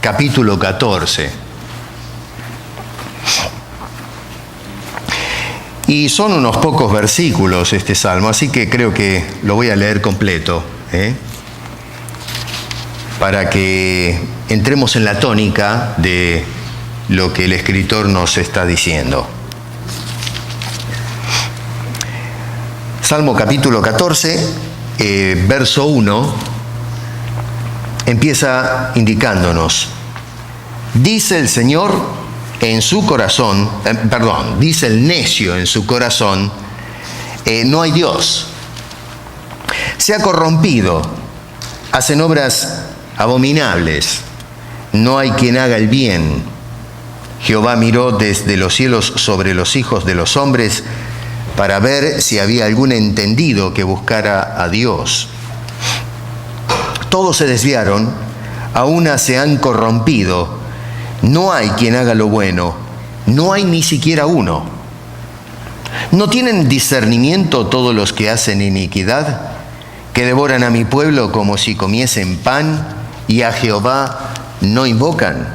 capítulo 14. Y son unos pocos versículos este salmo, así que creo que lo voy a leer completo, para que entremos en la tónica de lo que el escritor nos está diciendo. Salmo capítulo 14, verso 1, empieza indicándonos: dice el Señor en su corazón, dice el necio en su corazón, no hay Dios. Se ha corrompido, hacen obras abominables, no hay quien haga el bien. Jehová miró desde los cielos sobre los hijos de los hombres para ver si había algún entendido que buscara a Dios. Todos se desviaron, a una se han corrompido. No hay quien haga lo bueno, no hay ni siquiera uno. ¿No tienen discernimiento todos los que hacen iniquidad, que devoran a mi pueblo como si comiesen pan, y a Jehová no invocan?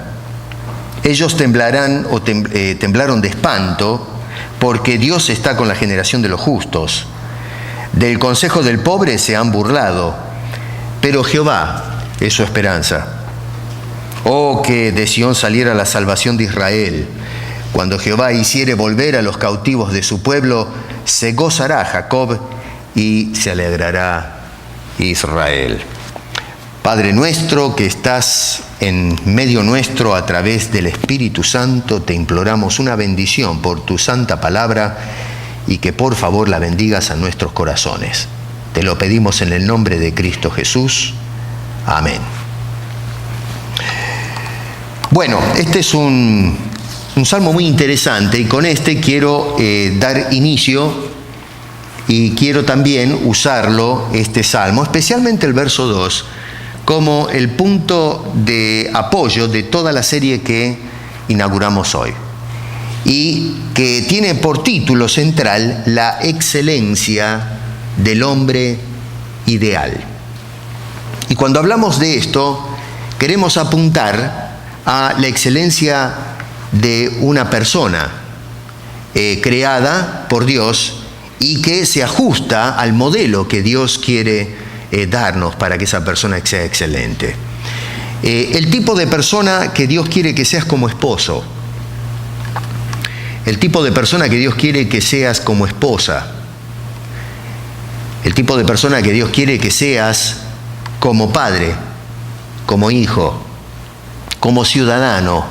Ellos temblarán o temblaron de espanto, porque Dios está con la generación de los justos. Del consejo del pobre se han burlado, pero Jehová es su esperanza. Oh, que de Sión saliera la salvación de Israel. Cuando Jehová hiciere volver a los cautivos de su pueblo, se gozará Jacob y se alegrará Israel. Padre nuestro que estás en medio nuestro a través del Espíritu Santo, te imploramos una bendición por tu santa palabra y que por favor la bendigas a nuestros corazones. Te lo pedimos en el nombre de Cristo Jesús. Amén. Bueno, este es un salmo muy interesante y con este quiero dar inicio y quiero también usarlo, este salmo, especialmente el verso 2, como el punto de apoyo de toda la serie que inauguramos hoy y que tiene por título central la excelencia del hombre ideal. Y cuando hablamos de esto, queremos apuntar a la excelencia de una persona creada por Dios y que se ajusta al modelo que Dios quiere darnos para que esa persona sea excelente. El tipo de persona que Dios quiere que seas como esposo. El tipo de persona que Dios quiere que seas como esposa. El tipo de persona que Dios quiere que seas como padre, como hijo, como ciudadano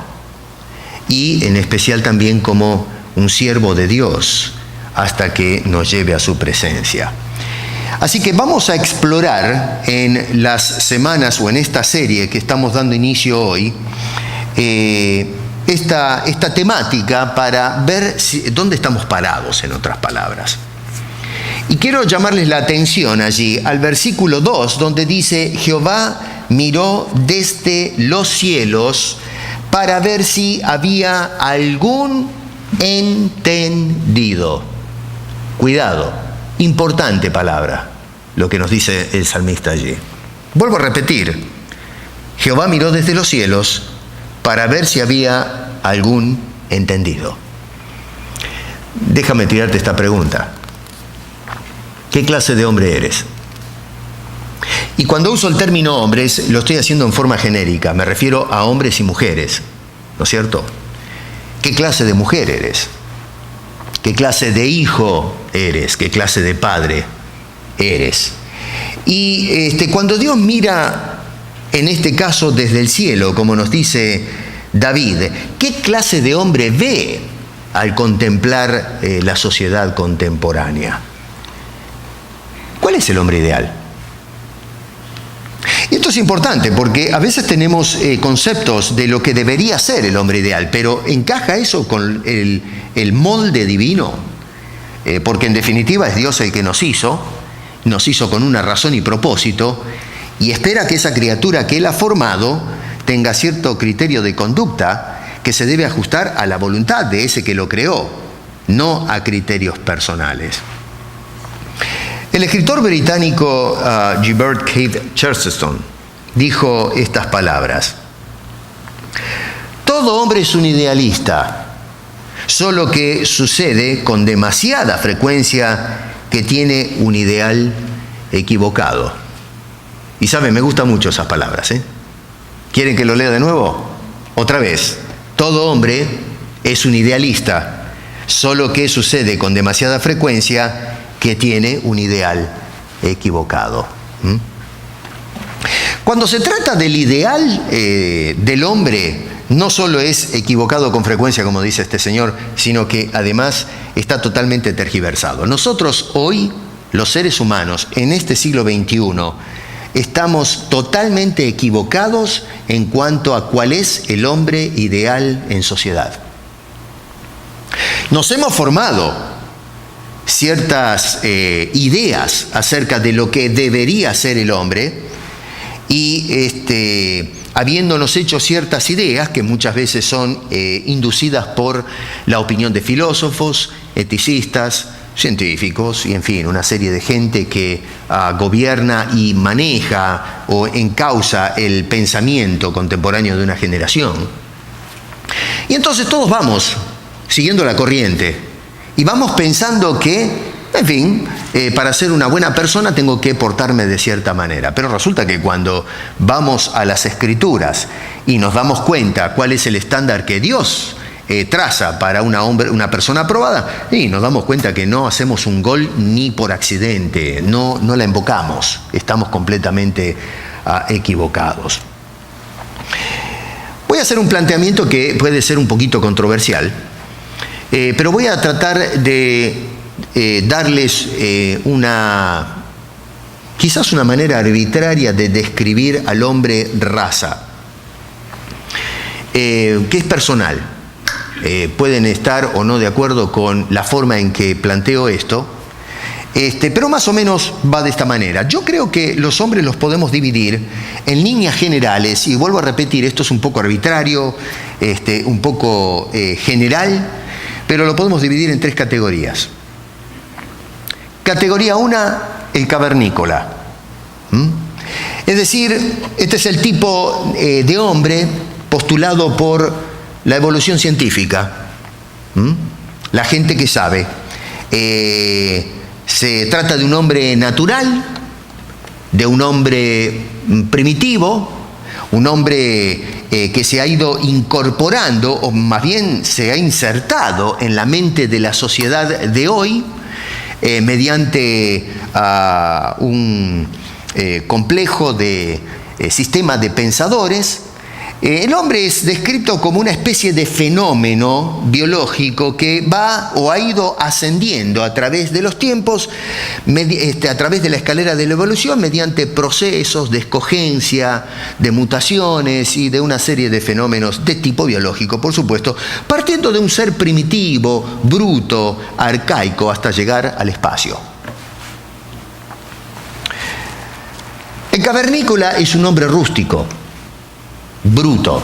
y en especial también como un siervo de Dios hasta que nos lleve a su presencia. Así que vamos a explorar en las semanas o en esta serie que estamos dando inicio hoy esta temática para ver dónde estamos parados, en otras palabras. Y quiero llamarles la atención allí al versículo 2, donde dice: Jehová miró desde los cielos para ver si había algún entendido. Cuidado, importante palabra, lo que nos dice el salmista allí. Vuelvo a repetir: Jehová miró desde los cielos para ver si había algún entendido. Déjame tirarte esta pregunta. ¿Qué clase de hombre eres? Y cuando uso el término hombres, lo estoy haciendo en forma genérica. Me refiero a hombres y mujeres, ¿no es cierto? ¿Qué clase de mujer eres? ¿Qué clase de hijo eres? ¿Qué clase de padre eres? Y cuando Dios mira, en este caso desde el cielo, como nos dice David, ¿qué clase de hombre ve al contemplar la sociedad contemporánea? ¿Cuál es el hombre ideal? Y esto es importante porque a veces tenemos conceptos de lo que debería ser el hombre ideal, pero ¿encaja eso con el molde divino? Porque en definitiva es Dios el que nos hizo con una razón y propósito, y espera que esa criatura que Él ha formado tenga cierto criterio de conducta que se debe ajustar a la voluntad de ese que lo creó, no a criterios personales. El escritor británico Gilbert Keith Chesterton dijo estas palabras: Todo hombre es un idealista, solo que sucede con demasiada frecuencia que tiene un ideal equivocado. Y saben, me gustan mucho esas palabras, ¿eh? ¿Quieren que lo lea de nuevo? Otra vez. Todo hombre es un idealista, solo que sucede con demasiada frecuencia que tiene un ideal equivocado. Cuando se trata del ideal del hombre, no solo es equivocado con frecuencia, como dice este señor, sino que además está totalmente tergiversado. Nosotros hoy, los seres humanos, en este siglo XXI, estamos totalmente equivocados en cuanto a cuál es el hombre ideal en sociedad. Nos hemos formado ciertas ideas acerca de lo que debería ser el hombre y habiéndonos hecho ciertas ideas que muchas veces son inducidas por la opinión de filósofos, eticistas, científicos y en fin, una serie de gente que gobierna y maneja o encausa el pensamiento contemporáneo de una generación. Y entonces todos vamos siguiendo la corriente y vamos pensando que, en fin, para ser una buena persona tengo que portarme de cierta manera. Pero resulta que cuando vamos a las Escrituras y nos damos cuenta cuál es el estándar que Dios traza para una persona aprobada, y nos damos cuenta que no hacemos un gol ni por accidente, no la invocamos, estamos completamente equivocados. Voy a hacer un planteamiento que puede ser un poquito controversial, pero voy a tratar de darles quizás una manera arbitraria de describir al hombre raza, que es personal. Pueden estar o no de acuerdo con la forma en que planteo esto, pero más o menos va de esta manera. Yo creo que los hombres los podemos dividir en líneas generales, y vuelvo a repetir, esto es un poco arbitrario, un poco general, pero lo podemos dividir en 3 categorías. Categoría 1, el cavernícola. Es decir, este es el tipo de hombre postulado por la evolución científica, la gente que sabe. Se trata de un hombre natural, de un hombre primitivo, un hombre que se ha ido incorporando, o más bien se ha insertado en la mente de la sociedad de hoy, mediante un complejo de sistema de pensadores. El hombre es descrito como una especie de fenómeno biológico que va o ha ido ascendiendo a través de los tiempos, a través de la escalera de la evolución, mediante procesos de escogencia, de mutaciones y de una serie de fenómenos de tipo biológico, por supuesto, partiendo de un ser primitivo, bruto, arcaico, hasta llegar al espacio. El cavernícola es un hombre rústico, bruto.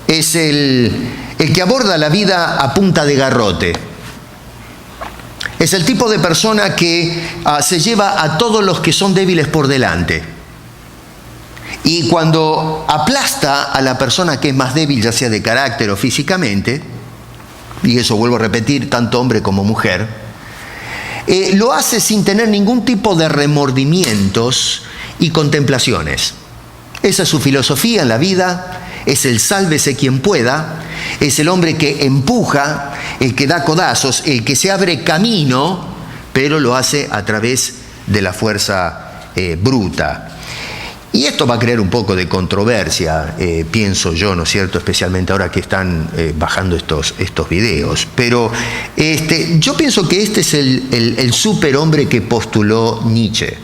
Es el que aborda la vida a punta de garrote. Es el tipo de persona que se lleva a todos los que son débiles por delante. Y cuando aplasta a la persona que es más débil, ya sea de carácter o físicamente, y eso vuelvo a repetir, tanto hombre como mujer, lo hace sin tener ningún tipo de remordimientos y contemplaciones. Esa es su filosofía en la vida, es el sálvese quien pueda, es el hombre que empuja, el que da codazos, el que se abre camino, pero lo hace a través de la fuerza bruta. Y esto va a crear un poco de controversia, pienso yo, ¿no es cierto?, especialmente ahora que están bajando estos videos. Pero yo pienso que este es el superhombre que postuló Nietzsche.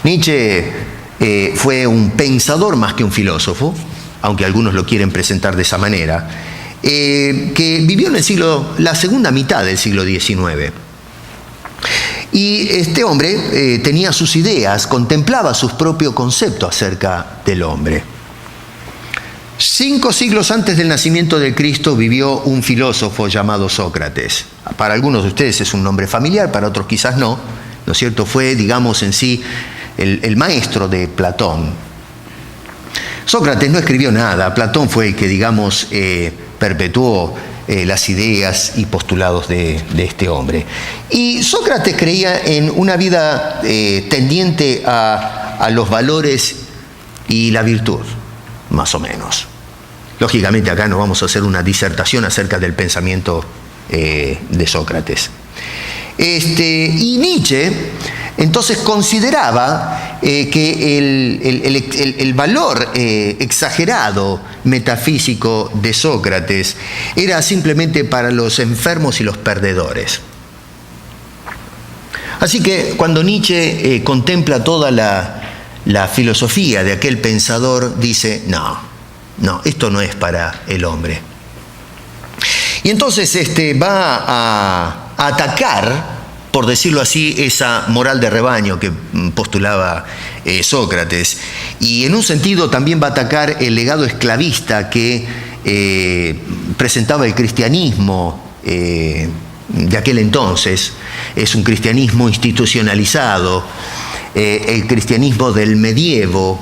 Nietzsche fue un pensador más que un filósofo, aunque algunos lo quieren presentar de esa manera, que vivió en la segunda mitad del siglo XIX. Y este hombre tenía sus ideas, contemplaba sus propios conceptos acerca del hombre. 5 siglos antes del nacimiento de Cristo vivió un filósofo llamado Sócrates. Para algunos de ustedes es un nombre familiar, para otros quizás no, ¿no es cierto? Fue, digamos, en sí, el maestro de Platón. Sócrates no escribió nada, Platón fue el que, digamos, perpetuó las ideas y postulados de este hombre. Y Sócrates creía en una vida tendiente a los valores y la virtud, más o menos. Lógicamente acá no vamos a hacer una disertación acerca del pensamiento de Sócrates. Y Nietzsche entonces consideraba que el valor exagerado metafísico de Sócrates era simplemente para los enfermos y los perdedores. Así que cuando Nietzsche contempla toda la filosofía de aquel pensador, dice, no, esto no es para el hombre. Y entonces va a atacar, por decirlo así, esa moral de rebaño que postulaba Sócrates. Y en un sentido también va a atacar el legado esclavista que presentaba el cristianismo de aquel entonces. Es un cristianismo institucionalizado, el cristianismo del medievo,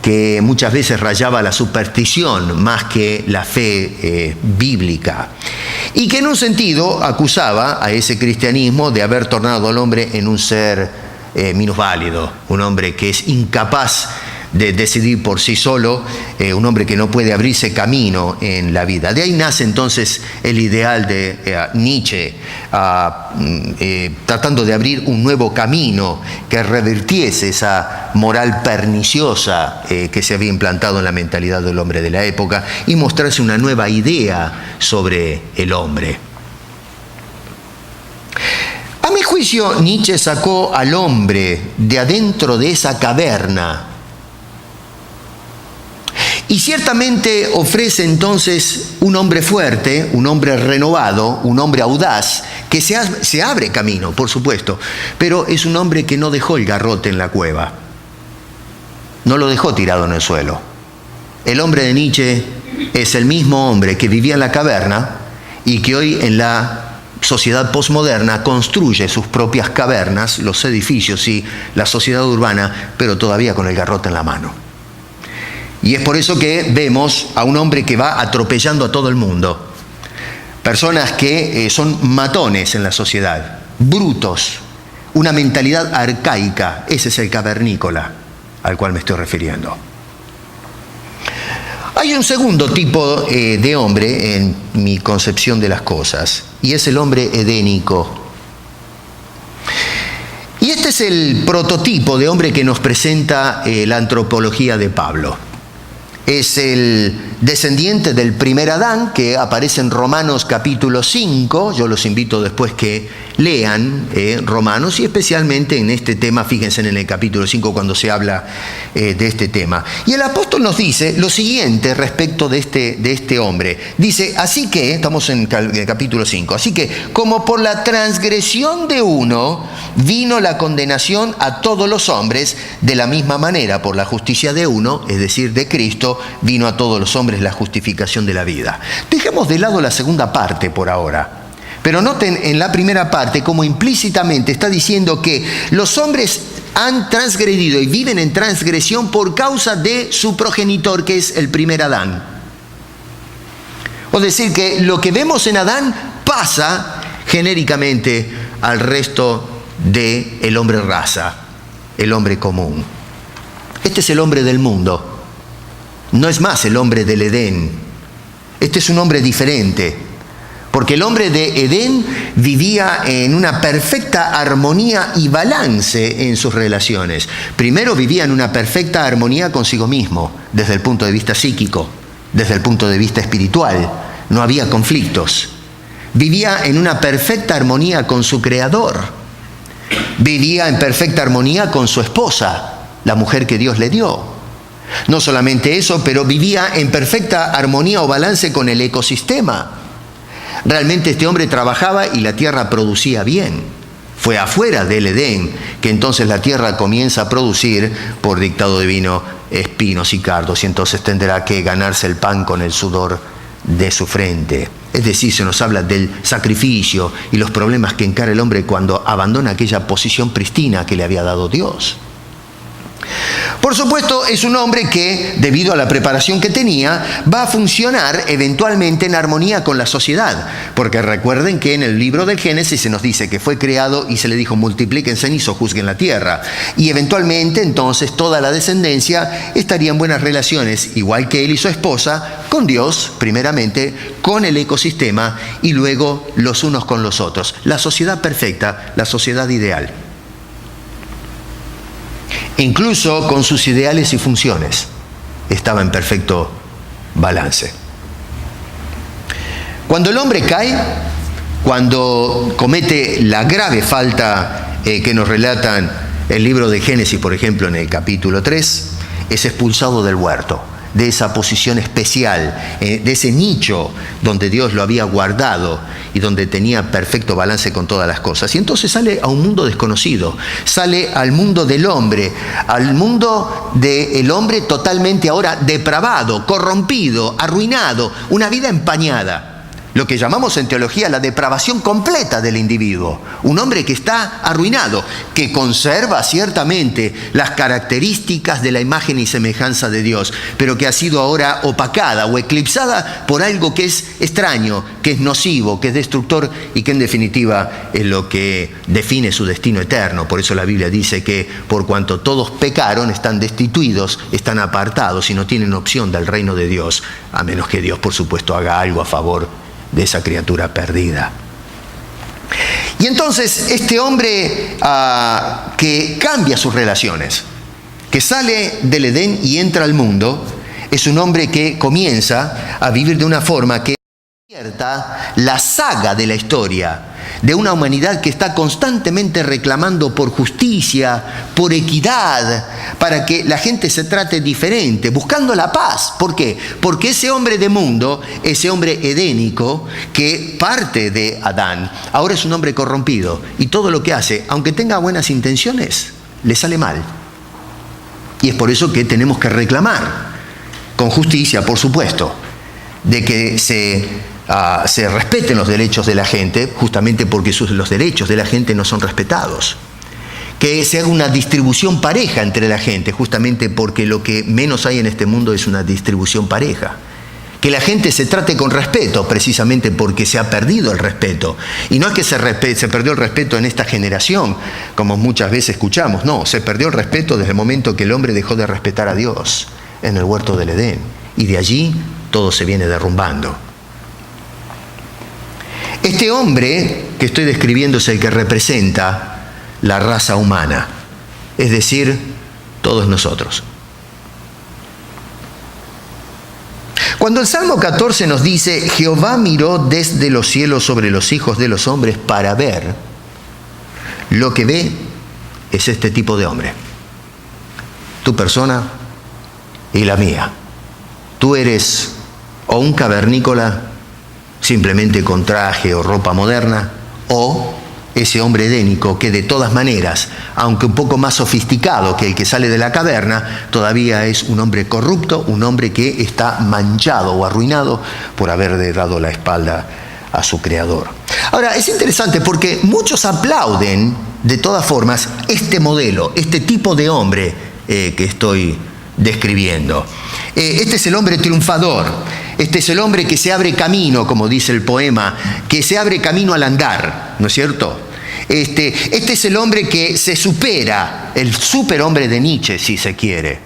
que muchas veces rayaba la superstición más que la fe bíblica, y que en un sentido acusaba a ese cristianismo de haber tornado al hombre en un ser minusválido, un hombre que es incapaz de decidir por sí solo, un hombre que no puede abrirse camino en la vida. De ahí nace entonces el ideal de Nietzsche, tratando de abrir un nuevo camino que revirtiese esa moral perniciosa que se había implantado en la mentalidad del hombre de la época y mostrarse una nueva idea sobre el hombre. A mi juicio, Nietzsche sacó al hombre de adentro de esa caverna. Y ciertamente ofrece entonces un hombre fuerte, un hombre renovado, un hombre audaz, que se abre camino, por supuesto, pero es un hombre que no dejó el garrote en la cueva, no lo dejó tirado en el suelo. El hombre de Nietzsche es el mismo hombre que vivía en la caverna y que hoy en la sociedad posmoderna construye sus propias cavernas, los edificios y la sociedad urbana, pero todavía con el garrote en la mano. Y es por eso que vemos a un hombre que va atropellando a todo el mundo. Personas que son matones en la sociedad, brutos, una mentalidad arcaica. Ese es el cavernícola al cual me estoy refiriendo. Hay un segundo tipo de hombre en mi concepción de las cosas, y es el hombre edénico. Y este es el prototipo de hombre que nos presenta la antropología de Pablo. Es el descendiente del primer Adán, que aparece en Romanos capítulo 5. Yo los invito después que lean Romanos, y especialmente en este tema, fíjense en el capítulo 5 cuando se habla de este tema. Y el apóstol nos dice lo siguiente respecto de este hombre. Dice, así que, estamos en el capítulo 5, así que como por la transgresión de uno vino la condenación a todos los hombres, de la misma manera por la justicia de uno, es decir, de Cristo, vino a todos los hombres la justificación de la vida. Dejemos de lado la segunda parte por ahora. Pero noten en la primera parte como implícitamente está diciendo que los hombres han transgredido y viven en transgresión por causa de su progenitor, que es el primer Adán. Es decir, que lo que vemos en Adán pasa genéricamente al resto del hombre raza, el hombre común. Este es el hombre del mundo. No es más el hombre del Edén. Este es un hombre diferente. Porque el hombre de Edén vivía en una perfecta armonía y balance en sus relaciones. Primero vivía en una perfecta armonía consigo mismo, desde el punto de vista psíquico, desde el punto de vista espiritual. No había conflictos. Vivía en una perfecta armonía con su Creador. Vivía en perfecta armonía con su esposa, la mujer que Dios le dio. No solamente eso, pero vivía en perfecta armonía o balance con el ecosistema. Realmente este hombre trabajaba y la tierra producía bien. Fue afuera del Edén que entonces la tierra comienza a producir, por dictado divino, espinos y cardos, y entonces tendrá que ganarse el pan con el sudor de su frente. Es decir, se nos habla del sacrificio y los problemas que encara el hombre cuando abandona aquella posición pristina que le había dado Dios. Por supuesto, es un hombre que, debido a la preparación que tenía, va a funcionar eventualmente en armonía con la sociedad. Porque recuerden que en el libro del Génesis se nos dice que fue creado y se le dijo multiplíquense y sojuzguen la tierra. Y eventualmente entonces toda la descendencia estaría en buenas relaciones, igual que él y su esposa, con Dios primeramente, con el ecosistema y luego los unos con los otros. La sociedad perfecta, la sociedad ideal. Incluso con sus ideales y funciones, estaba en perfecto balance. Cuando el hombre cae, cuando comete la grave falta que nos relatan el libro de Génesis, por ejemplo, en el capítulo 3, es expulsado del huerto, de esa posición especial, de ese nicho donde Dios lo había guardado y donde tenía perfecto balance con todas las cosas. Y entonces sale a un mundo desconocido, sale al mundo del hombre, al mundo del hombre totalmente ahora depravado, corrompido, arruinado, una vida empañada. Lo que llamamos en teología la depravación completa del individuo. Un hombre que está arruinado, que conserva ciertamente las características de la imagen y semejanza de Dios, pero que ha sido ahora opacada o eclipsada por algo que es extraño, que es nocivo, que es destructor y que en definitiva es lo que define su destino eterno. Por eso la Biblia dice que por cuanto todos pecaron, están destituidos, están apartados y no tienen opción del reino de Dios, a menos que Dios, por supuesto, haga algo a favor de esa criatura perdida. Y entonces este hombre que cambia sus relaciones, que sale del Edén y entra al mundo, es un hombre que comienza a vivir de una forma que despierta la saga de la historia de una humanidad que está constantemente reclamando por justicia, por equidad, para que la gente se trate diferente, buscando la paz. ¿Por qué? Porque ese hombre de mundo, ese hombre edénico, que parte de Adán, ahora es un hombre corrompido y todo lo que hace, aunque tenga buenas intenciones, le sale mal. Y es por eso que tenemos que reclamar, con justicia, por supuesto, de que se respeten los derechos de la gente, justamente porque los derechos de la gente no son respetados. Que se haga una distribución pareja entre la gente, justamente porque lo que menos hay en este mundo es una distribución pareja. Que la gente se trate con respeto, precisamente porque se ha perdido el respeto. Y no es que se perdió el respeto en esta generación, como muchas veces escuchamos. No, se perdió el respeto desde el momento que el hombre dejó de respetar a Dios en el huerto del Edén. Y de allí todo se viene derrumbando. Este hombre que estoy describiendo es el que representa la raza humana, es decir, todos nosotros. Cuando el Salmo 14 nos dice, Jehová miró desde los cielos sobre los hijos de los hombres para ver, lo que ve es este tipo de hombre. Tu persona y la mía. Tú eres o un cavernícola, simplemente con traje o ropa moderna, o ese hombre edénico que de todas maneras, aunque un poco más sofisticado que el que sale de la caverna, todavía es un hombre corrupto, un hombre que está manchado o arruinado por haberle dado la espalda a su creador. Ahora, es interesante porque muchos aplauden, de todas formas, este modelo, este tipo de hombre que estoy describiendo. Este es el hombre triunfador. Este es el hombre que se abre camino, como dice el poema, que se abre camino al andar, ¿no es cierto? Este es el hombre que se supera, el superhombre de Nietzsche, si se quiere.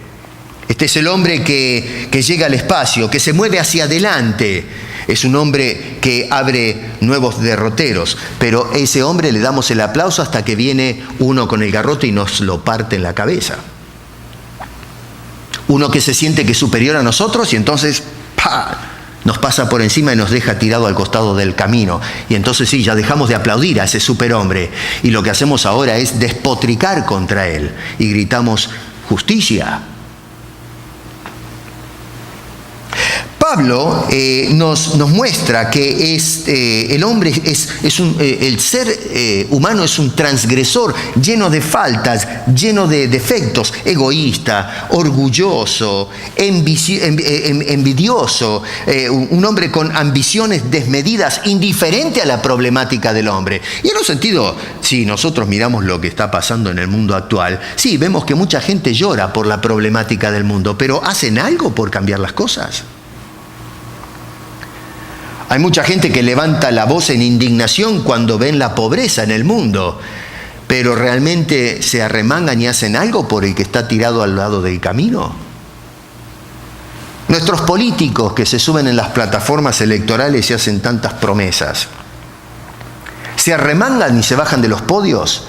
Este es el hombre que llega al espacio, que se mueve hacia adelante. Es un hombre que abre nuevos derroteros, pero a ese hombre le damos el aplauso hasta que viene uno con el garrote y nos lo parte en la cabeza. Uno que se siente que es superior a nosotros y entonces ¡pah!, nos pasa por encima y nos deja tirado al costado del camino. Y entonces sí, ya dejamos de aplaudir a ese superhombre. Y lo que hacemos ahora es despotricar contra él. Y gritamos, justicia. Pablo nos muestra que el hombre el ser humano es un transgresor lleno de faltas, lleno de defectos, egoísta, orgulloso, envidioso, un hombre con ambiciones desmedidas, indiferente a la problemática del hombre. Y en un sentido, si nosotros miramos lo que está pasando en el mundo actual, sí, vemos que mucha gente llora por la problemática del mundo, pero ¿hacen algo por cambiar las cosas? Hay mucha gente que levanta la voz en indignación cuando ven la pobreza en el mundo, pero ¿realmente se arremangan y hacen algo por el que está tirado al lado del camino? Nuestros políticos que se suben en las plataformas electorales y hacen tantas promesas, ¿se arremangan y se bajan de los podios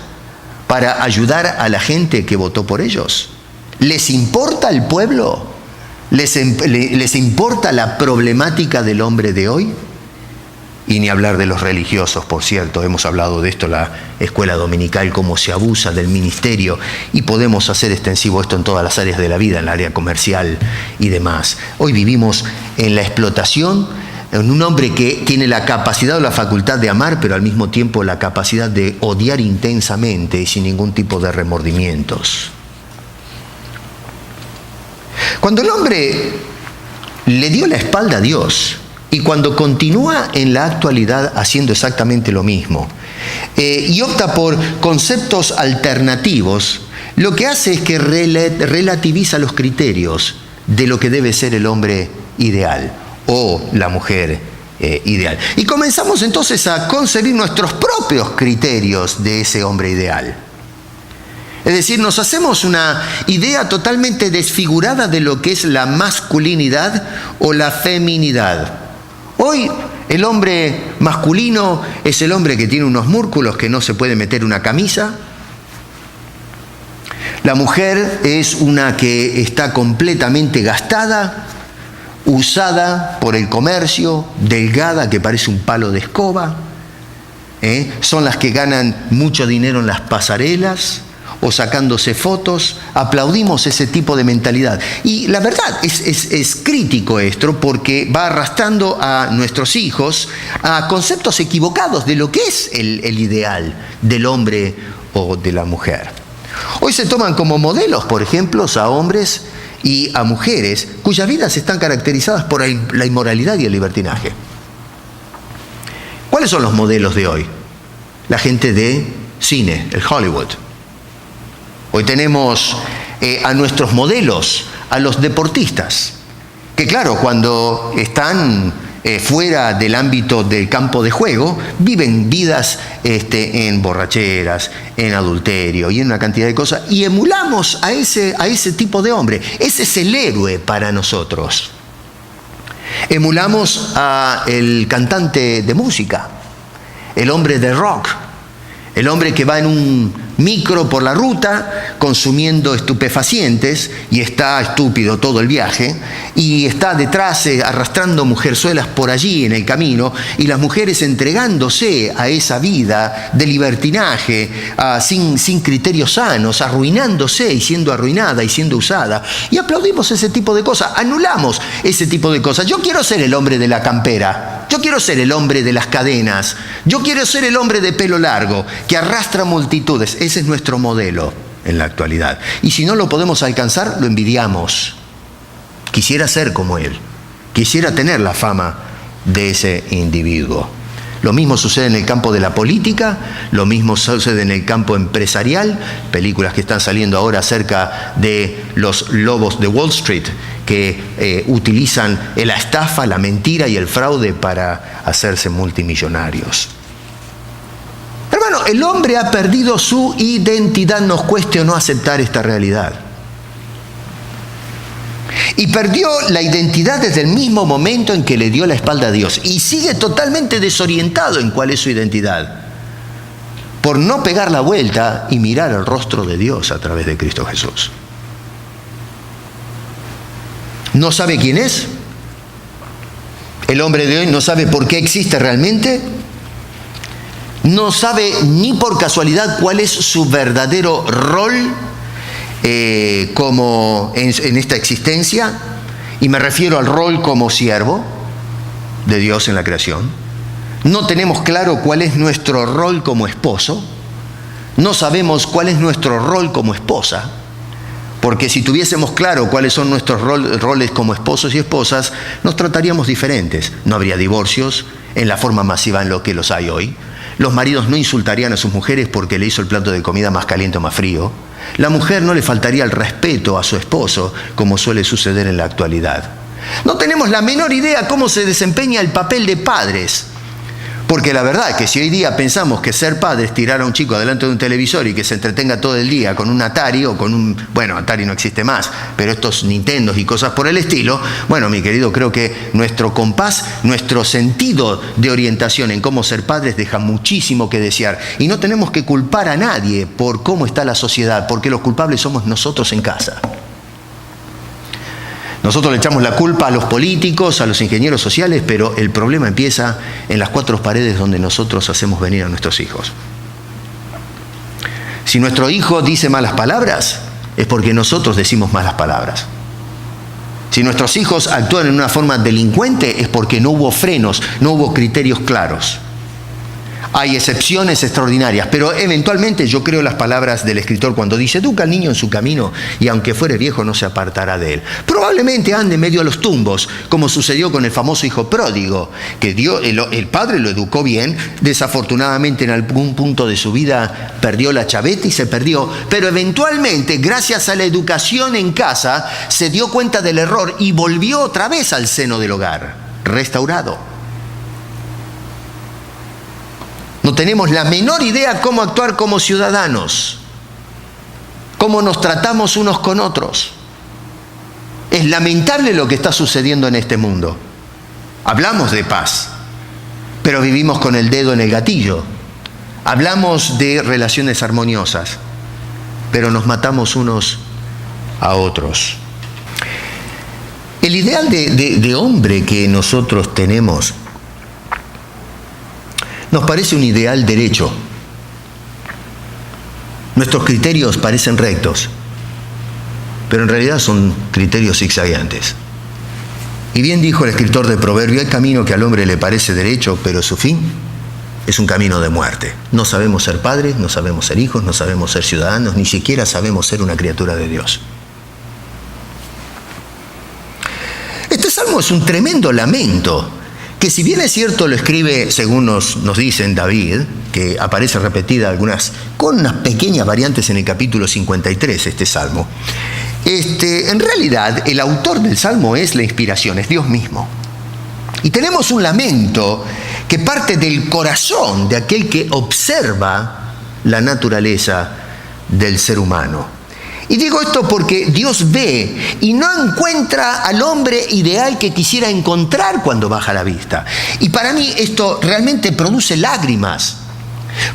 para ayudar a la gente que votó por ellos? ¿Les importa el pueblo? ¿Les importa la problemática del hombre de hoy? Y ni hablar de los religiosos, por cierto. Hemos hablado de esto en la escuela dominical, cómo se abusa del ministerio, y podemos hacer extensivo esto en todas las áreas de la vida, en el área comercial y demás. Hoy vivimos en la explotación, en un hombre que tiene la capacidad o la facultad de amar, pero al mismo tiempo la capacidad de odiar intensamente y sin ningún tipo de remordimientos. Cuando el hombre le dio la espalda a Dios, y cuando continúa en la actualidad haciendo exactamente lo mismo, y opta por conceptos alternativos, lo que hace es que relativiza los criterios de lo que debe ser el hombre ideal o la mujer ideal. Y comenzamos entonces a concebir nuestros propios criterios de ese hombre ideal. Es decir, nos hacemos una idea totalmente desfigurada de lo que es la masculinidad o la feminidad. Hoy el hombre masculino es el hombre que tiene unos músculos que no se puede meter una camisa. La mujer es una que está completamente gastada, usada por el comercio, delgada que parece un palo de escoba. Son las que ganan mucho dinero en las pasarelas o sacándose fotos. Aplaudimos ese tipo de mentalidad. Y la verdad es crítico esto, porque va arrastrando a nuestros hijos a conceptos equivocados de lo que es el ideal del hombre o de la mujer. Hoy se toman como modelos, por ejemplo, a hombres y a mujeres cuyas vidas están caracterizadas por la inmoralidad y el libertinaje. ¿Cuáles son los modelos de hoy? La gente de cine, el Hollywood. Hoy tenemos a nuestros modelos, a los deportistas, que claro, cuando están fuera del ámbito del campo de juego, viven vidas en borracheras, en adulterio y en una cantidad de cosas, y emulamos a ese tipo de hombre. Ese es el héroe para nosotros. Emulamos al cantante de música, el hombre de rock, el hombre que va en un micro por la ruta consumiendo estupefacientes y está estúpido todo el viaje, y está detrás arrastrando mujerzuelas por allí en el camino, y las mujeres entregándose a esa vida de libertinaje, sin criterios sanos, arruinándose y siendo arruinada y siendo usada. Y aplaudimos ese tipo de cosas, anulamos ese tipo de cosas. Yo quiero ser el hombre de la campera, yo quiero ser el hombre de las cadenas, yo quiero ser el hombre de pelo largo que arrastra multitudes. Ese es nuestro modelo en la actualidad. Y si no lo podemos alcanzar, lo envidiamos. Quisiera ser como él. Quisiera tener la fama de ese individuo. Lo mismo sucede en el campo de la política, lo mismo sucede en el campo empresarial. Películas que están saliendo ahora acerca de los lobos de Wall Street, que utilizan la estafa, la mentira y el fraude para hacerse multimillonarios. Hermano, el hombre ha perdido su identidad, nos cueste o no aceptar esta realidad. Y perdió la identidad desde el mismo momento en que le dio la espalda a Dios. Y sigue totalmente desorientado en cuál es su identidad, por no pegar la vuelta y mirar el rostro de Dios a través de Cristo Jesús. No sabe quién es. El hombre de hoy no sabe por qué existe realmente. No sabe ni por casualidad cuál es su verdadero rol como en esta existencia. Y me refiero al rol como siervo de Dios en la creación. No tenemos claro cuál es nuestro rol como esposo. No sabemos cuál es nuestro rol como esposa. Porque si tuviésemos claro cuáles son nuestros roles como esposos y esposas, nos trataríamos diferentes. No habría divorcios en la forma masiva en lo que los hay hoy. Los maridos no insultarían a sus mujeres porque le hizo el plato de comida más caliente o más frío. La mujer no le faltaría el respeto a su esposo, como suele suceder en la actualidad. No tenemos la menor idea cómo se desempeña el papel de padres. Porque la verdad es que si hoy día pensamos que ser padre es tirar a un chico delante de un televisor y que se entretenga todo el día con un Atari o con un... Bueno, Atari no existe más, pero estos Nintendos y cosas por el estilo, bueno, mi querido, creo que nuestro compás, nuestro sentido de orientación en cómo ser padres deja muchísimo que desear. Y no tenemos que culpar a nadie por cómo está la sociedad, porque los culpables somos nosotros en casa. Nosotros le echamos la culpa a los políticos, a los ingenieros sociales, pero el problema empieza en las cuatro paredes donde nosotros hacemos venir a nuestros hijos. Si nuestro hijo dice malas palabras, es porque nosotros decimos malas palabras. Si nuestros hijos actúan en una forma delincuente, es porque no hubo frenos, no hubo criterios claros. Hay excepciones extraordinarias, pero eventualmente yo creo las palabras del escritor cuando dice: educa al niño en su camino y aunque fuere viejo no se apartará de él. Probablemente ande medio a los tumbos, como sucedió con el famoso hijo pródigo, que el padre lo educó bien, desafortunadamente en algún punto de su vida perdió la chaveta y se perdió, pero eventualmente, gracias a la educación en casa, se dio cuenta del error y volvió otra vez al seno del hogar, restaurado. No tenemos la menor idea cómo actuar como ciudadanos, cómo nos tratamos unos con otros. Es lamentable lo que está sucediendo en este mundo. Hablamos de paz, pero vivimos con el dedo en el gatillo. Hablamos de relaciones armoniosas, pero nos matamos unos a otros. El ideal de hombre que nosotros tenemos nos parece un ideal derecho. Nuestros criterios parecen rectos, pero en realidad son criterios zigzagueantes. Y bien dijo el escritor de Proverbios: hay camino que al hombre le parece derecho, pero su fin es un camino de muerte. No sabemos ser padres, no sabemos ser hijos, no sabemos ser ciudadanos, ni siquiera sabemos ser una criatura de Dios. Este salmo es un tremendo lamento, que si bien es cierto lo escribe, según nos dicen, David, que aparece repetida con unas pequeñas variantes en el capítulo 53, este salmo. En realidad, el autor del salmo es la inspiración, es Dios mismo. Y tenemos un lamento que parte del corazón de aquel que observa la naturaleza del ser humano. Y digo esto porque Dios ve y no encuentra al hombre ideal que quisiera encontrar cuando baja la vista. Y para mí esto realmente produce lágrimas,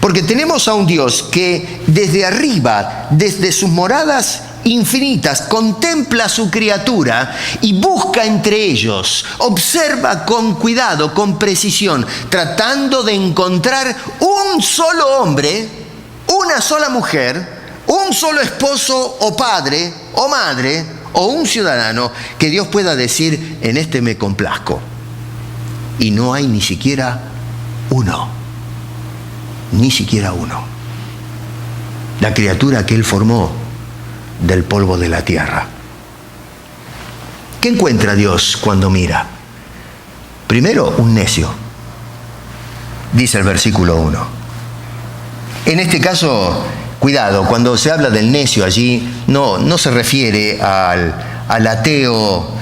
porque tenemos a un Dios que desde arriba, desde sus moradas infinitas, contempla a su criatura y busca entre ellos, observa con cuidado, con precisión, tratando de encontrar un solo hombre, una sola mujer, un solo esposo o padre o madre o un ciudadano que Dios pueda decir: en este me complazco. Y no hay ni siquiera uno. Ni siquiera uno. La criatura que Él formó del polvo de la tierra. ¿Qué encuentra Dios cuando mira? Primero, un necio. Dice el versículo 1. En este caso, cuidado, cuando se habla del necio allí, no se refiere al ateo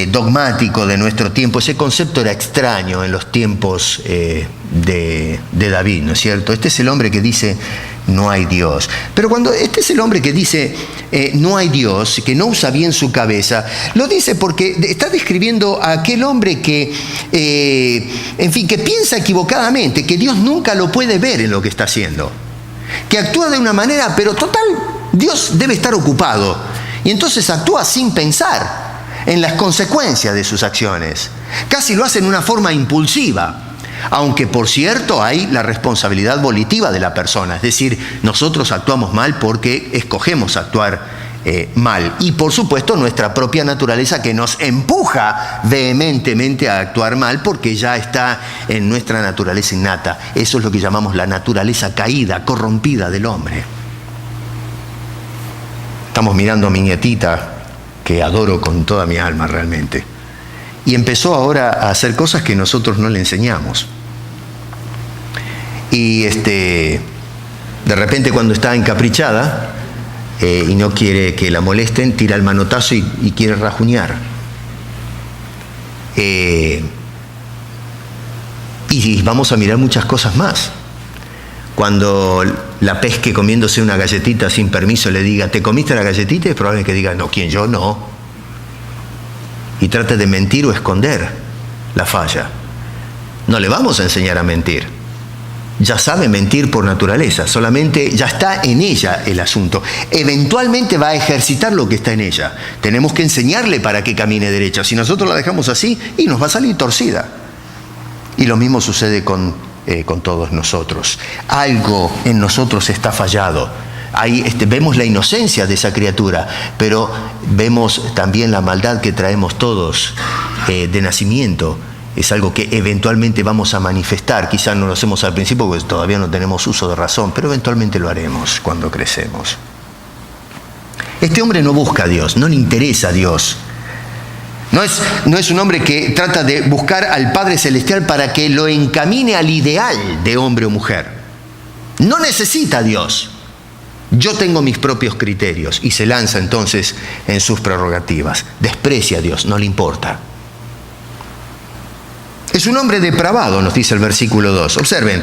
dogmático de nuestro tiempo. Ese concepto era extraño en los tiempos de David, ¿no es cierto? Este es el hombre que dice: no hay Dios. Pero cuando este es el hombre que dice no hay Dios, que no usa bien su cabeza, lo dice porque está describiendo a aquel hombre que, que piensa equivocadamente, que Dios nunca lo puede ver en lo que está haciendo, que actúa de una manera, pero total, Dios debe estar ocupado, y entonces actúa sin pensar en las consecuencias de sus acciones. Casi lo hace en una forma impulsiva, aunque por cierto hay la responsabilidad volitiva de la persona, es decir, nosotros actuamos mal porque escogemos actuar mal. Y por supuesto nuestra propia naturaleza que nos empuja vehementemente a actuar mal porque ya está en nuestra naturaleza innata. Eso es lo que llamamos la naturaleza caída, corrompida del hombre. Estamos mirando a mi nietita, que adoro con toda mi alma realmente. Y empezó ahora a hacer cosas que nosotros no le enseñamos. Y de repente cuando está encaprichada y no quiere que la molesten, tira el manotazo y quiere rajuñar. Y vamos a mirar muchas cosas más. Cuando la pesque comiéndose una galletita sin permiso le diga, ¿te comiste la galletita? Es probable que diga, no, ¿quién? Yo no. Y trate de mentir o esconder la falla. No le vamos a enseñar a mentir. Ya sabe mentir por naturaleza, solamente ya está en ella el asunto. Eventualmente va a ejercitar lo que está en ella. Tenemos que enseñarle para que camine derecha. Si nosotros la dejamos así, y nos va a salir torcida. Y lo mismo sucede con todos nosotros. Algo en nosotros está fallado. Ahí vemos la inocencia de esa criatura, pero vemos también la maldad que traemos todos de nacimiento. Es algo que eventualmente vamos a manifestar. Quizás no lo hacemos al principio porque todavía no tenemos uso de razón, pero eventualmente lo haremos cuando crecemos. Este hombre no busca a Dios, no le interesa a Dios. No es un hombre que trata de buscar al Padre Celestial para que lo encamine al ideal de hombre o mujer. No necesita a Dios. Yo tengo mis propios criterios. Y se lanza entonces en sus prerrogativas. Desprecia a Dios, no le importa. Es un hombre depravado, nos dice el versículo 2. Observen,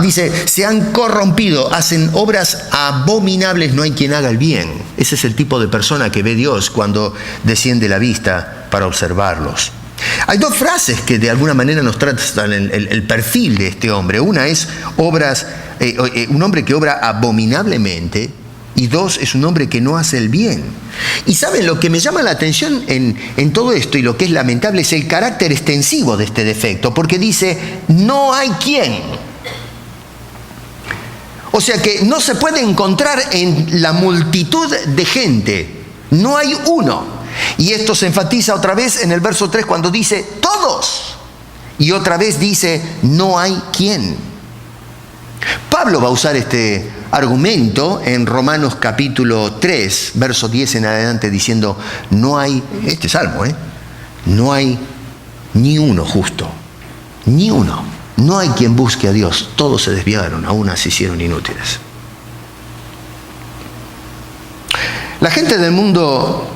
dice, se han corrompido, hacen obras abominables, no hay quien haga el bien. Ese es el tipo de persona que ve Dios cuando desciende la vista para observarlos. Hay dos frases que de alguna manera nos tratan el perfil de este hombre. Una es un hombre que obra abominablemente. Y dos, es un hombre que no hace el bien. Y saben, lo que me llama la atención en todo esto y lo que es lamentable es el carácter extensivo de este defecto, porque dice, no hay quien. O sea que no se puede encontrar en la multitud de gente, no hay uno. Y esto se enfatiza otra vez en el verso 3 cuando dice, todos. Y otra vez dice, no hay quien. Pablo va a usar este argumento en Romanos capítulo 3, verso 10 en adelante, diciendo, no hay, este salmo, no hay ni uno justo, ni uno. No hay quien busque a Dios, todos se desviaron, aún se hicieron inútiles. La gente del mundo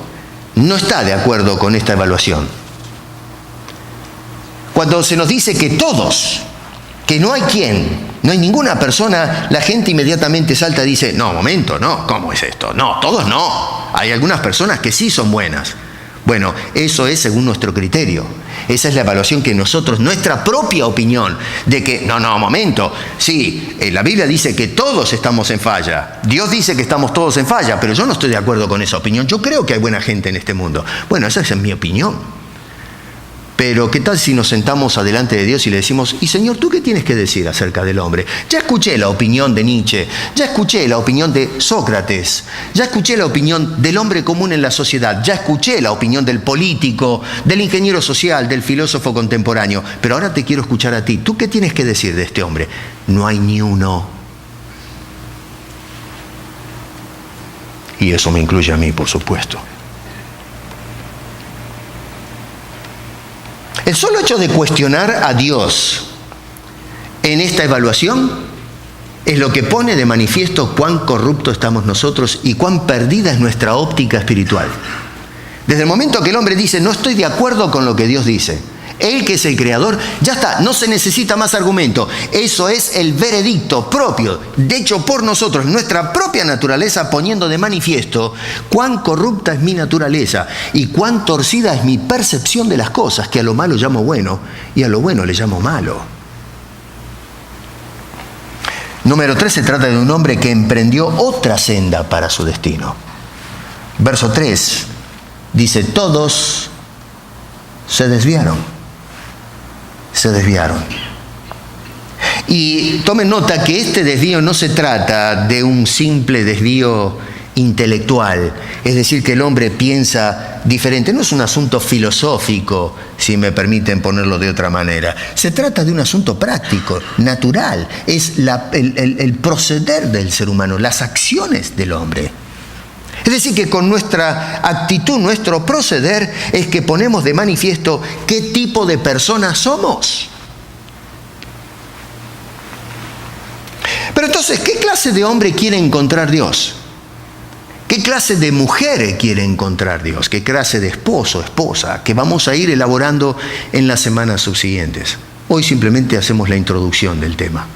no está de acuerdo con esta evaluación. Cuando se nos dice que todos, que no hay quien, no hay ninguna persona, la gente inmediatamente salta y dice, no, momento, no, ¿cómo es esto? No, todos no. Hay algunas personas que sí son buenas. Bueno, eso es según nuestro criterio. Esa es la evaluación que nosotros, nuestra propia opinión, de que, no, momento, sí, la Biblia dice que todos estamos en falla. Dios dice que estamos todos en falla, pero yo no estoy de acuerdo con esa opinión. Yo creo que hay buena gente en este mundo. Bueno, esa es mi opinión. Pero ¿qué tal si nos sentamos adelante de Dios y le decimos, y Señor, ¿tú qué tienes que decir acerca del hombre? Ya escuché la opinión de Nietzsche, ya escuché la opinión de Sócrates, ya escuché la opinión del hombre común en la sociedad, ya escuché la opinión del político, del ingeniero social, del filósofo contemporáneo, pero ahora te quiero escuchar a ti. ¿Tú qué tienes que decir de este hombre? No hay ni uno. Y eso me incluye a mí, por supuesto. El solo hecho de cuestionar a Dios en esta evaluación es lo que pone de manifiesto cuán corruptos estamos nosotros y cuán perdida es nuestra óptica espiritual. Desde el momento que el hombre dice, no estoy de acuerdo con lo que Dios dice, Él que es el creador, ya está, no se necesita más argumento. Eso es el veredicto propio, hecho por nosotros, nuestra propia naturaleza, poniendo de manifiesto cuán corrupta es mi naturaleza y cuán torcida es mi percepción de las cosas, que a lo malo llamo bueno y a lo bueno le llamo malo. Número 3, se trata de un hombre que emprendió otra senda para su destino. Verso 3 dice, todos se desviaron. Se desviaron. Y tomen nota que este desvío no se trata de un simple desvío intelectual, es decir, que el hombre piensa diferente. No es un asunto filosófico, si me permiten ponerlo de otra manera. Se trata de un asunto práctico, natural. Es el proceder del ser humano, las acciones del hombre. Es decir, que con nuestra actitud, nuestro proceder, es que ponemos de manifiesto qué tipo de personas somos. Pero entonces, ¿qué clase de hombre quiere encontrar Dios? ¿Qué clase de mujer quiere encontrar Dios? ¿Qué clase de esposo, esposa? Que vamos a ir elaborando en las semanas subsiguientes. Hoy simplemente hacemos la introducción del tema.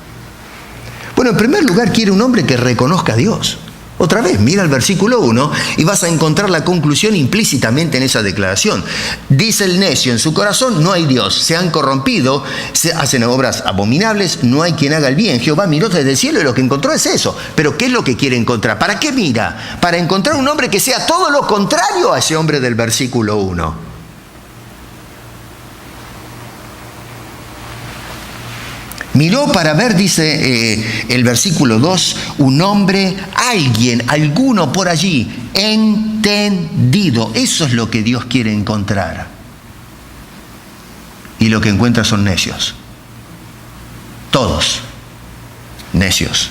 Bueno, en primer lugar, quiere un hombre que reconozca a Dios. Otra vez, mira el versículo 1 y vas a encontrar la conclusión implícitamente en esa declaración. Dice el necio en su corazón, no hay Dios, se han corrompido, se hacen obras abominables, no hay quien haga el bien. Jehová miró desde el cielo y lo que encontró es eso. Pero ¿qué es lo que quiere encontrar? ¿Para qué mira? Para encontrar un hombre que sea todo lo contrario a ese hombre del versículo 1. Miró para ver, dice el versículo 2, un hombre, alguien, alguno por allí, entendido. Eso es lo que Dios quiere encontrar. Y lo que encuentra son necios. Todos necios.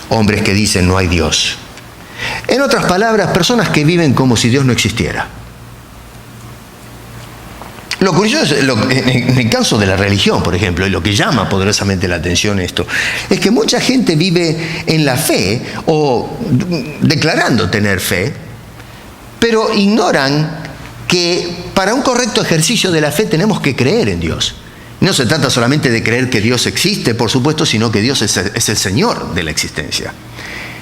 Hombres que dicen no hay Dios. En otras palabras, personas que viven como si Dios no existiera. Lo curioso es, en el caso de la religión, por ejemplo, y lo que llama poderosamente la atención esto, es que mucha gente vive en la fe o declarando tener fe, pero ignoran que para un correcto ejercicio de la fe tenemos que creer en Dios. No se trata solamente de creer que Dios existe, por supuesto, sino que Dios es el Señor de la existencia.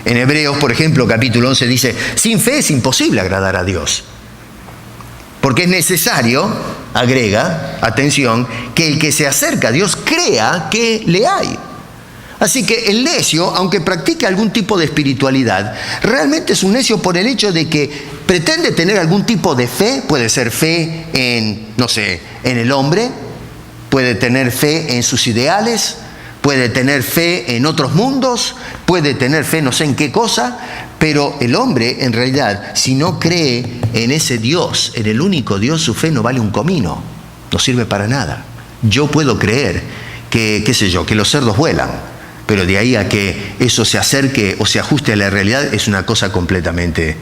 En Hebreos, por ejemplo, capítulo 11 dice, sin fe es imposible agradar a Dios. Porque es necesario, agrega, atención, que el que se acerca a Dios crea que le hay. Así que el necio, aunque practique algún tipo de espiritualidad, realmente es un necio por el hecho de que pretende tener algún tipo de fe. Puede ser fe en, no sé, en el hombre, puede tener fe en sus ideales, puede tener fe en otros mundos, puede tener fe no sé en qué cosa, pero el hombre, en realidad, si no cree en ese Dios, en el único Dios, su fe no vale un comino, no sirve para nada. Yo puedo creer que, qué sé yo, que los cerdos vuelan, pero de ahí a que eso se acerque o se ajuste a la realidad es una cosa completamente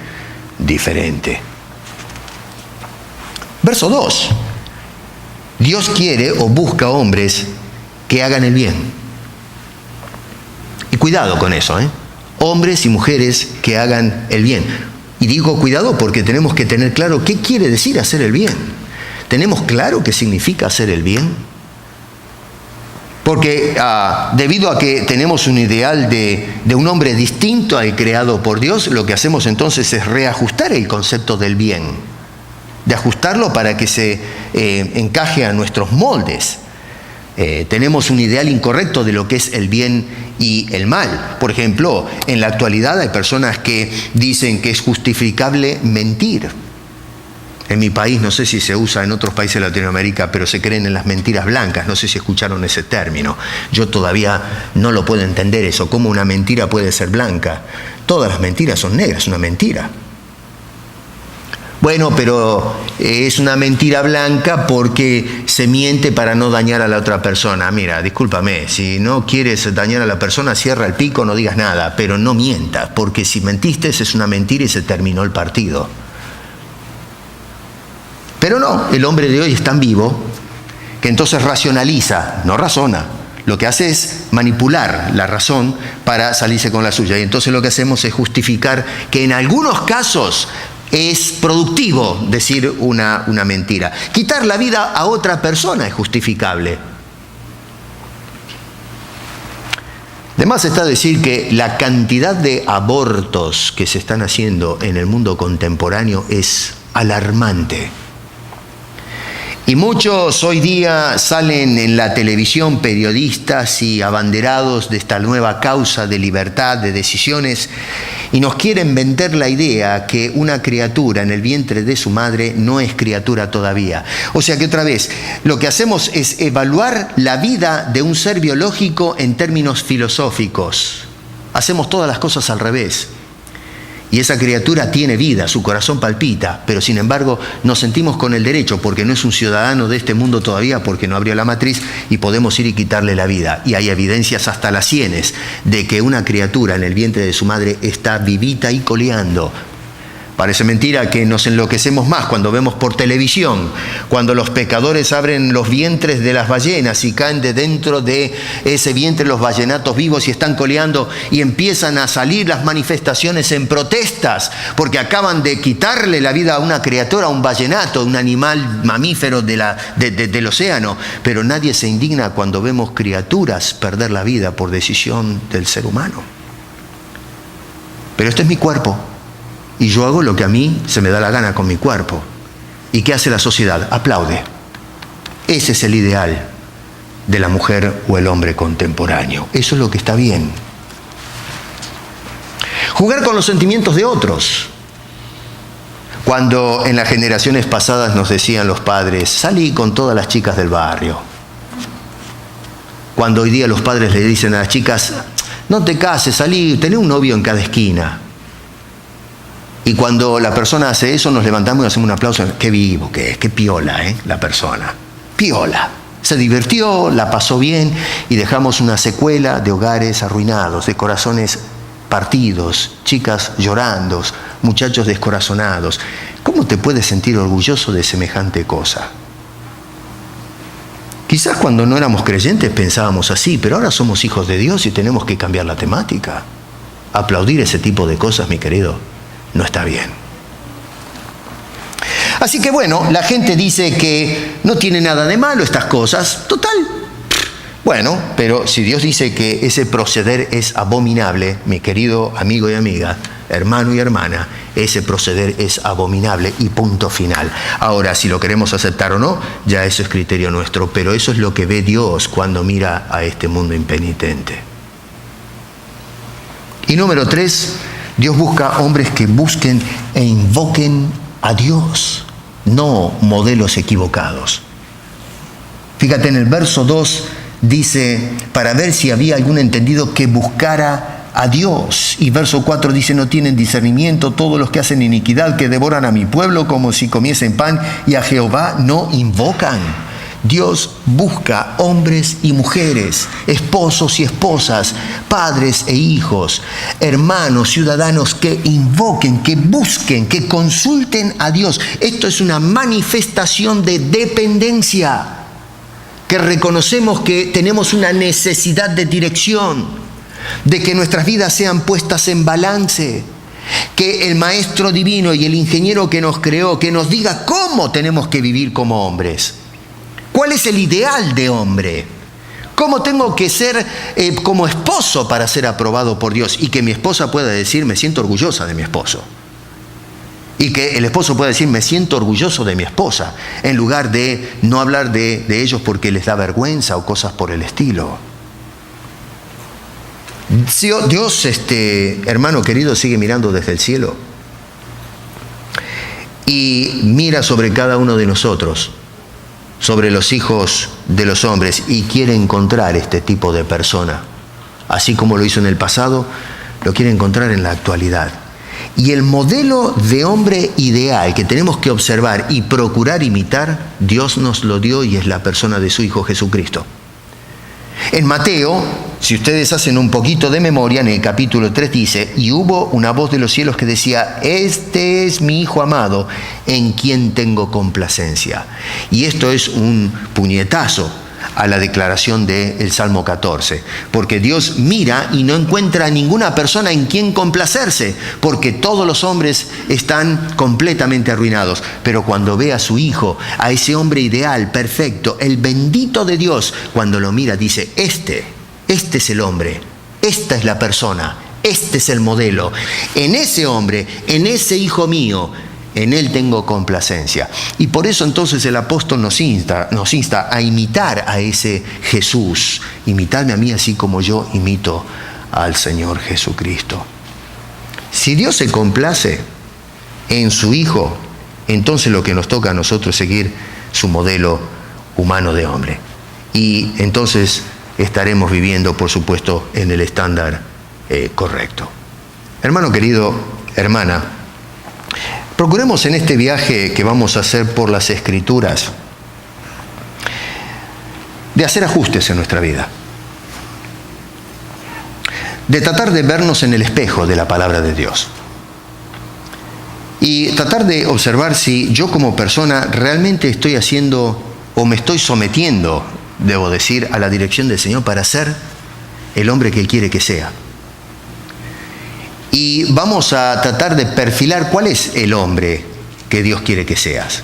diferente. Verso 2. Dios quiere o busca hombres que hagan el bien. Y cuidado con eso, hombres y mujeres que hagan el bien. Y digo cuidado porque tenemos que tener claro qué quiere decir hacer el bien. ¿Tenemos claro qué significa hacer el bien? Porque debido a que tenemos un ideal de un hombre distinto al creado por Dios, lo que hacemos entonces es reajustar el concepto del bien, de ajustarlo para que se encaje a nuestros moldes. Tenemos un ideal incorrecto de lo que es el bien y el mal. Por ejemplo, en la actualidad hay personas que dicen que es justificable mentir. En mi país, no sé si se usa en otros países de Latinoamérica, pero se creen en las mentiras blancas. No sé si escucharon ese término. Yo todavía no lo puedo entender eso. ¿Cómo una mentira puede ser blanca? Todas las mentiras son negras, es una mentira. Bueno, pero es una mentira blanca porque se miente para no dañar a la otra persona. Mira, discúlpame, si no quieres dañar a la persona, cierra el pico, no digas nada, pero no mientas, porque si mentiste es una mentira y se terminó el partido. Pero no, el hombre de hoy es tan vivo que entonces racionaliza, no razona. Lo que hace es manipular la razón para salirse con la suya. Y entonces lo que hacemos es justificar que en algunos casos es productivo decir una mentira. Quitar la vida a otra persona es justificable. Además está decir que la cantidad de abortos que se están haciendo en el mundo contemporáneo es alarmante. Y muchos hoy día salen en la televisión, periodistas y abanderados de esta nueva causa de libertad, de decisiones, y nos quieren vender la idea que una criatura en el vientre de su madre no es criatura todavía. O sea que otra vez, lo que hacemos es evaluar la vida de un ser biológico en términos filosóficos. hacemos todas las cosas al revés. Y esa criatura tiene vida, su corazón palpita, pero sin embargo nos sentimos con el derecho, porque no es un ciudadano de este mundo todavía, porque no abrió la matriz, y podemos ir y quitarle la vida. Y hay evidencias hasta las sienes de que una criatura en el vientre de su madre está vivita y coleando. Parece mentira que nos enloquecemos más cuando vemos por televisión, cuando los pescadores abren los vientres de las ballenas y caen de dentro de ese vientre los ballenatos vivos y están coleando, y empiezan a salir las manifestaciones en protestas porque acaban de quitarle la vida a una criatura, a un ballenato, un animal mamífero del océano. Pero nadie se indigna cuando vemos criaturas perder la vida por decisión del ser humano. Pero este es mi cuerpo. Y yo hago lo que a mí se me da la gana con mi cuerpo. ¿Y qué hace la sociedad? Aplaude. Ese es el ideal de la mujer o el hombre contemporáneo. Eso es lo que está bien. Jugar con los sentimientos de otros. Cuando en las generaciones pasadas nos decían los padres, salí con todas las chicas del barrio. Cuando hoy día los padres le dicen a las chicas, no te cases, salí, tené un novio en cada esquina. Y cuando la persona hace eso, nos levantamos y hacemos un aplauso. Qué vivo que es, qué piola, la persona. Piola. Se divirtió, la pasó bien, y dejamos una secuela de hogares arruinados, de corazones partidos, chicas llorando, muchachos descorazonados. ¿Cómo te puedes sentir orgulloso de semejante cosa? Quizás cuando no éramos creyentes pensábamos así, pero ahora somos hijos de Dios y tenemos que cambiar la temática. Aplaudir ese tipo de cosas, mi querido, no está bien. Así que bueno, la gente dice que no tiene nada de malo estas cosas. Total. Bueno, pero si Dios dice que ese proceder es abominable, mi querido amigo y amiga, hermano y hermana, ese proceder es abominable y punto final. Ahora, si lo queremos aceptar o no, ya eso es criterio nuestro, pero eso es lo que ve Dios cuando mira a este mundo impenitente. Y número 3, Dios busca hombres que busquen e invoquen a Dios, no modelos equivocados. Fíjate, en el verso 2 dice, para ver si había algún entendido que buscara a Dios. Y verso 4 dice, no tienen discernimiento todos los que hacen iniquidad, que devoran a mi pueblo como si comiesen pan, y a Jehová no invocan. Dios busca hombres y mujeres, esposos y esposas, padres e hijos, hermanos, ciudadanos que invoquen, que busquen, que consulten a Dios. Esto es una manifestación de dependencia, que reconocemos que tenemos una necesidad de dirección, de que nuestras vidas sean puestas en balance, que el Maestro Divino y el ingeniero que nos creó, que nos diga cómo tenemos que vivir como hombres. ¿Cuál es el ideal de hombre? ¿Cómo tengo que ser como esposo para ser aprobado por Dios? Y que mi esposa pueda decir, me siento orgullosa de mi esposo. Y que el esposo pueda decir, me siento orgulloso de mi esposa, en lugar de no hablar de ellos porque les da vergüenza o cosas por el estilo. Dios, hermano querido, sigue mirando desde el cielo y mira sobre cada uno de nosotros, sobre los hijos de los hombres, y quiere encontrar este tipo de persona. Así como lo hizo en el pasado, lo quiere encontrar en la actualidad. Y el modelo de hombre ideal que tenemos que observar y procurar imitar, Dios nos lo dio, y es la persona de su Hijo Jesucristo. En Mateo, si ustedes hacen un poquito de memoria, en el capítulo 3 dice, y hubo una voz de los cielos que decía, este es mi Hijo amado, en quien tengo complacencia. Y esto es un puñetazo a la declaración del Salmo 14, porque Dios mira y no encuentra ninguna persona en quien complacerse, porque todos los hombres están completamente arruinados. Pero cuando ve a su Hijo, a ese hombre ideal, perfecto, el bendito de Dios, cuando lo mira dice, este es el hombre, esta es la persona, este es el modelo. En ese hombre, en ese Hijo mío, en él tengo complacencia. Y por eso entonces el apóstol nos insta a imitar a ese Jesús. Imitadme a mí así como yo imito al Señor Jesucristo. Si Dios se complace en su Hijo, entonces lo que nos toca a nosotros es seguir su modelo humano de hombre. Y entonces estaremos viviendo, por supuesto, en el estándar correcto. Hermano querido, hermana, procuremos en este viaje que vamos a hacer por las Escrituras de hacer ajustes en nuestra vida, de tratar de vernos en el espejo de la palabra de Dios y tratar de observar si yo como persona realmente estoy haciendo o me estoy sometiendo, debo decir, a la dirección del Señor para ser el hombre que Él quiere que sea. Y vamos a tratar de perfilar cuál es el hombre que Dios quiere que seas.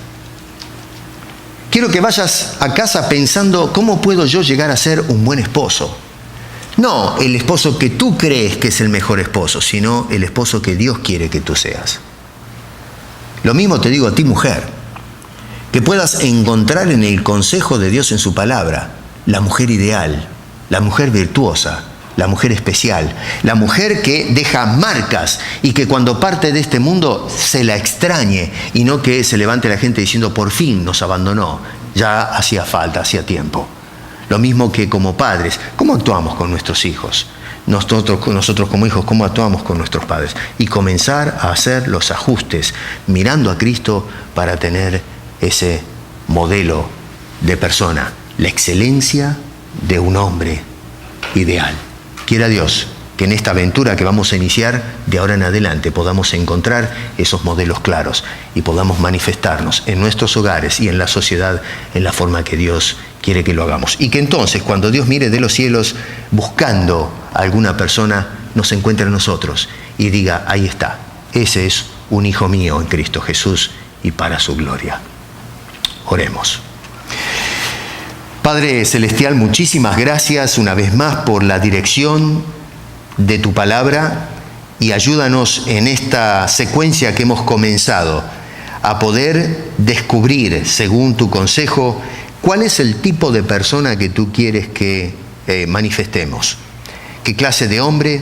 Quiero que vayas a casa pensando, ¿cómo puedo yo llegar a ser un buen esposo? No el esposo que tú crees que es el mejor esposo, sino el esposo que Dios quiere que tú seas. Lo mismo te digo a ti, mujer, que puedas encontrar en el consejo de Dios en su palabra la mujer ideal, la mujer virtuosa, la mujer especial, la mujer que deja marcas y que cuando parte de este mundo se la extrañe y no que se levante la gente diciendo por fin nos abandonó, ya hacía falta, hacía tiempo. Lo mismo que como padres, ¿cómo actuamos con nuestros hijos? Nosotros como hijos, ¿cómo actuamos con nuestros padres? Y comenzar a hacer los ajustes mirando a Cristo para tener ese modelo de persona, la excelencia de un hombre ideal. Quiera Dios que en esta aventura que vamos a iniciar de ahora en adelante podamos encontrar esos modelos claros y podamos manifestarnos en nuestros hogares y en la sociedad en la forma que Dios quiere que lo hagamos. Y que entonces cuando Dios mire de los cielos buscando a alguna persona, nos encuentre a nosotros y diga, ahí está, ese es un hijo mío en Cristo Jesús y para su gloria. Oremos. Padre Celestial, muchísimas gracias una vez más por la dirección de tu palabra y ayúdanos en esta secuencia que hemos comenzado a poder descubrir, según tu consejo, cuál es el tipo de persona que tú quieres que manifestemos. ¿Qué clase de hombre,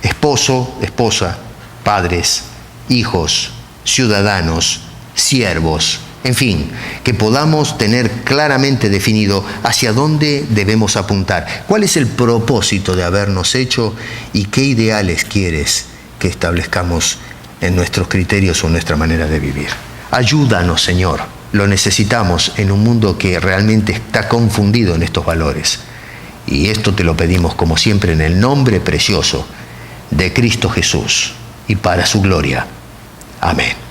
esposo, esposa, padres, hijos, ciudadanos, siervos? En fin, que podamos tener claramente definido hacia dónde debemos apuntar. ¿Cuál es el propósito de habernos hecho y qué ideales quieres que establezcamos en nuestros criterios o en nuestra manera de vivir? Ayúdanos, Señor. Lo necesitamos en un mundo que realmente está confundido en estos valores. Y esto te lo pedimos como siempre en el nombre precioso de Cristo Jesús y para su gloria. Amén.